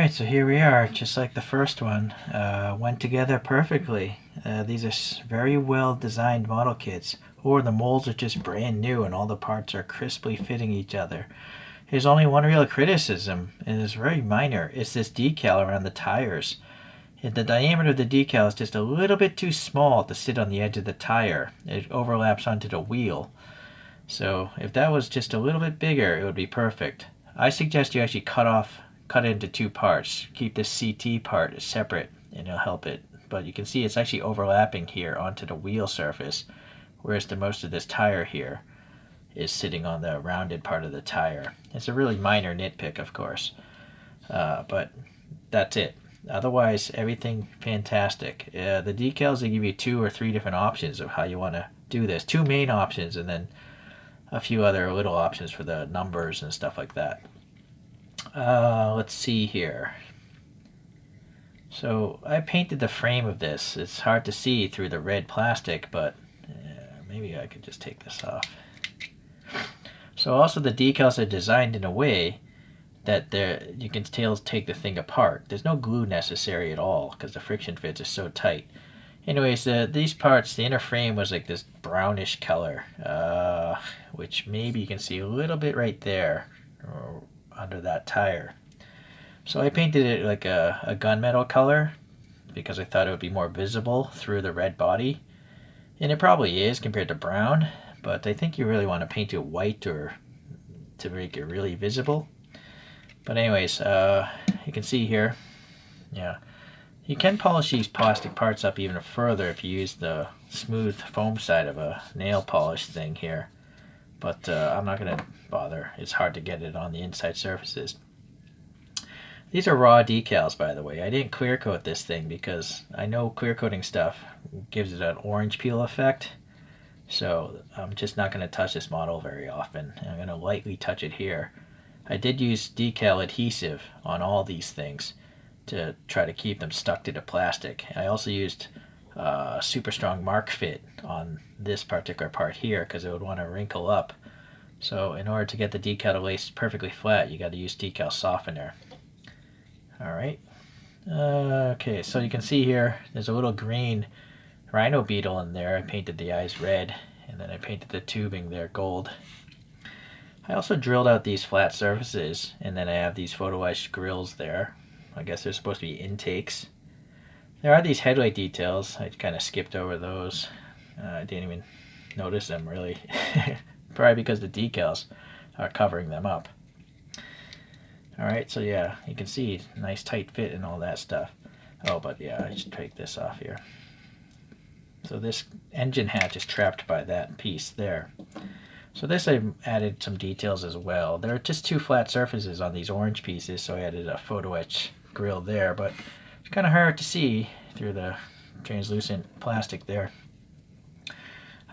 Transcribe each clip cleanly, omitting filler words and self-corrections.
Alright, so here we are, just like the first one. Went together perfectly. These are very well designed model kits, or the molds are just brand new and all the parts are crisply fitting each other. There's only one real criticism, and it's very minor. It's this decal around the tires. The diameter of the decal is just a little bit too small to sit on the edge of the tire. It overlaps onto the wheel. So if that was just a little bit bigger, it would be perfect. I suggest you actually cut it into two parts. Keep this CT part separate and it'll help it. But you can see it's actually overlapping here onto the wheel surface, whereas the most of this tire here is sitting on the rounded part of the tire. It's a really minor nitpick, of course, but that's it. Otherwise, everything fantastic. The decals, they give you 2 or 3 different options of how you want to do this. 2 main options and then a few other little options for the numbers and stuff like that. Let's see here. So I painted the frame of this. It's hard to see through the red plastic, but maybe I could just take this off. So also the decals are designed in a way that you can still take the thing apart. There's no glue necessary at all because the friction fits are so tight. Anyways, these parts, the inner frame was like this brownish color, which maybe you can see a little bit right there under that tire. So I painted it like a gunmetal color because I thought it would be more visible through the red body. And it probably is compared to brown, but I think you really want to paint it white or to make it really visible. But anyways, you can see here, yeah, you can polish these plastic parts up even further if you use the smooth foam side of a nail polish thing here. But I'm not going to bother. It's hard to get it on the inside surfaces. These are raw decals, by the way. I didn't clear coat this thing because I know clear coating stuff gives it an orange peel effect. So I'm just not going to touch this model very often. I'm going to lightly touch it here. I did use decal adhesive on all these things to try to keep them stuck to the plastic. I also used super strong mark fit on this particular part here because it would want to wrinkle up. So in order to get the decal to lay perfectly flat, you got to use decal softener. Alright. Okay, so you can see here there's a little green rhino beetle in there. I painted the eyes red and then I painted the tubing there gold. I also drilled out these flat surfaces and then I have these photo etched grills there. I guess they're supposed to be intakes. There are these headlight details. I kind of skipped over those. I didn't even notice them really. Probably because the decals are covering them up. Alright, so yeah, you can see nice tight fit and all that stuff. Oh, but yeah, I should take this off here. So this engine hatch is trapped by that piece there. So this I added some details as well. There are just 2 flat surfaces on these orange pieces, so I added a photo etch grill there, but it's kind of hard to see through the translucent plastic there.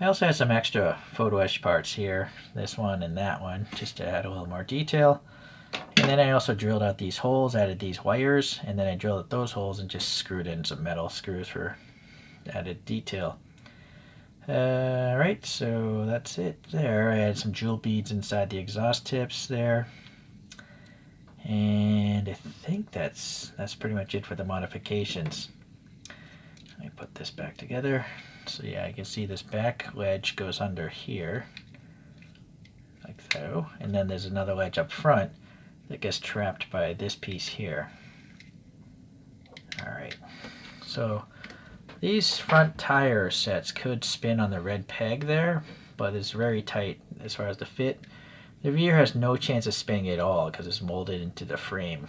I also had some extra photo etch parts here, this one and that one, just to add a little more detail. And then I also drilled out these holes, added these wires, and then I drilled out those holes and just screwed in some metal screws for added detail. Alright, so that's it there. I had some jewel beads inside the exhaust tips there. And I think that's pretty much it for the modifications. Let me put this back together. So yeah, you can see this back ledge goes under here, like so. And then there's another ledge up front that gets trapped by this piece here. Alright, so these front tire sets could spin on the red peg there, but it's very tight as far as the fit. The rear has no chance of spinning at all because it's molded into the frame.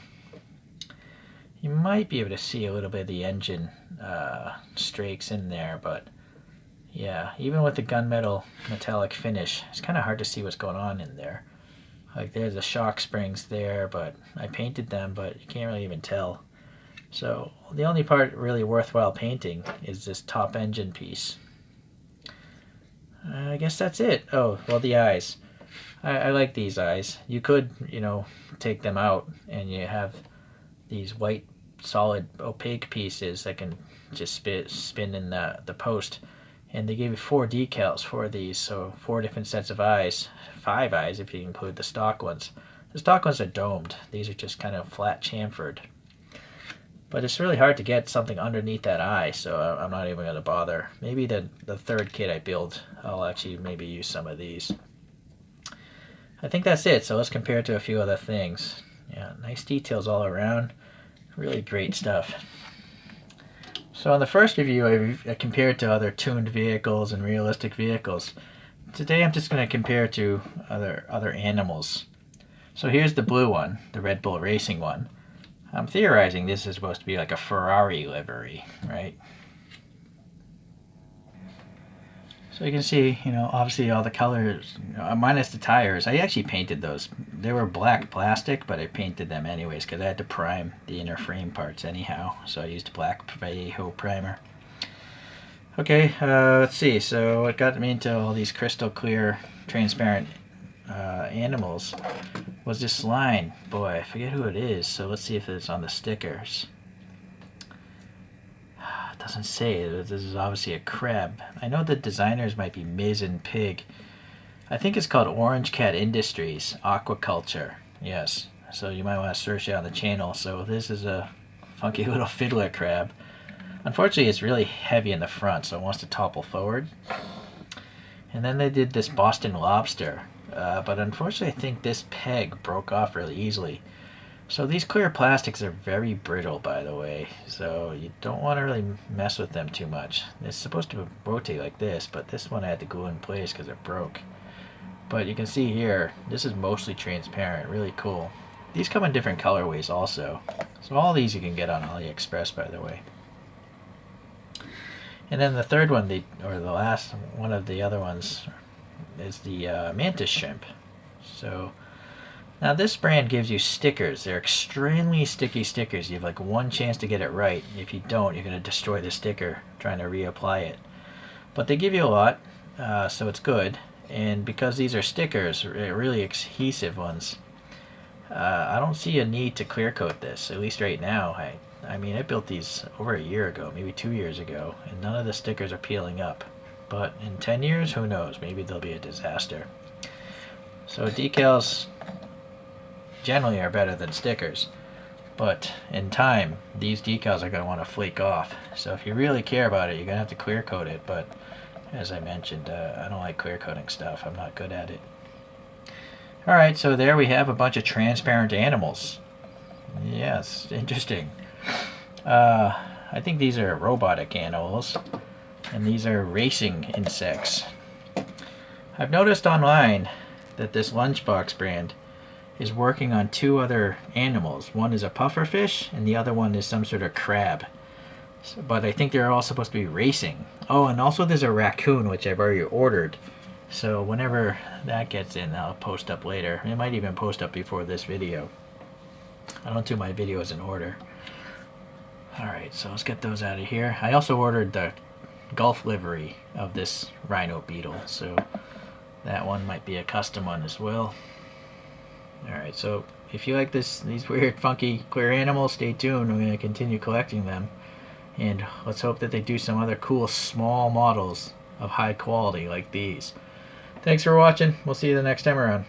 You might be able to see a little bit of the engine streaks in there, but yeah, even with the gunmetal metallic finish, it's kind of hard to see what's going on in there. Like there's the shock springs there, but I painted them, but you can't really even tell. So the only part really worthwhile painting is this top engine piece. I guess that's it. Oh, well, the eyes. I like these eyes. You could, take them out and you have these white, solid, opaque pieces that can just spin in the post. And they gave you 4 decals for these, so 4 different sets of eyes. 5 eyes if you include the stock ones. The stock ones are domed. These are just kind of flat chamfered. But it's really hard to get something underneath that eye, so I'm not even going to bother. Maybe the third kit I build, I'll actually maybe use some of these. I think that's it, so let's compare it to a few other things. Yeah, nice details all around. Really great stuff. So on the first review, I compared to other tuned vehicles and realistic vehicles. Today I'm just going to compare to other animals. So here's the blue one, the Red Bull Racing one. I'm theorizing this is supposed to be like a Ferrari livery, right? So you can see, obviously all the colors, minus the tires. I actually painted those. They were black plastic, but I painted them anyways because I had to prime the inner frame parts anyhow. So I used black Vallejo primer. Okay, let's see. So what got me into all these crystal clear, transparent animals was this line. Boy, I forget who it is. So let's see if it's on the stickers. It doesn't say. This is obviously a crab. I know the designers might be Miz and Pig. I think it's called Orange Cat Industries Aquaculture. Yes. So you might want to search it on the channel. So this is a funky little fiddler crab. Unfortunately, it's really heavy in the front, so it wants to topple forward. And then they did this Boston lobster. But unfortunately, I think this peg broke off really easily. So these clear plastics are very brittle, by the way, so you don't want to really mess with them too much. It's supposed to rotate like this, but this one I had to glue in place because it broke. But you can see here, this is mostly transparent, really cool. These come in different colorways also. So all these you can get on AliExpress, by the way. And then the third one, or the last one of the other ones, is the mantis shrimp. So now this brand gives you stickers. They're extremely sticky stickers. You have like one chance to get it right. If you don't, you're going to destroy the sticker trying to reapply it. But they give you a lot, so it's good. And because these are stickers, really adhesive ones, I don't see a need to clear coat this, at least right now. I mean, I built these over a year ago, maybe 2 years ago, and none of the stickers are peeling up. But in 10 years, who knows? Maybe they'll be a disaster. So decals generally are better than stickers, but in time these decals are going to want to flake off. So if you really care about it, you're going to have to clear coat it, but as I mentioned, I don't like clear coating stuff. I'm not good at it. Alright, so there we have a bunch of transparent animals. Yes, interesting. I think these are robotic animals, and these are racing insects. I've noticed online that this Lunchbox brand is working on two other animals. One is a pufferfish, and the other one is some sort of crab. But I think they're all supposed to be racing. Oh, and also there's a raccoon, which I've already ordered. So whenever that gets in, I'll post up later. It might even post up before this video. I don't do my videos in order. Alright, so let's get those out of here. I also ordered the Gulf livery of this rhino beetle, so that one might be a custom one as well. Alright, so if you like these weird, funky, clear animals, stay tuned. I'm going to continue collecting them. And let's hope that they do some other cool, small models of high quality like these. Thanks for watching. We'll see you the next time around.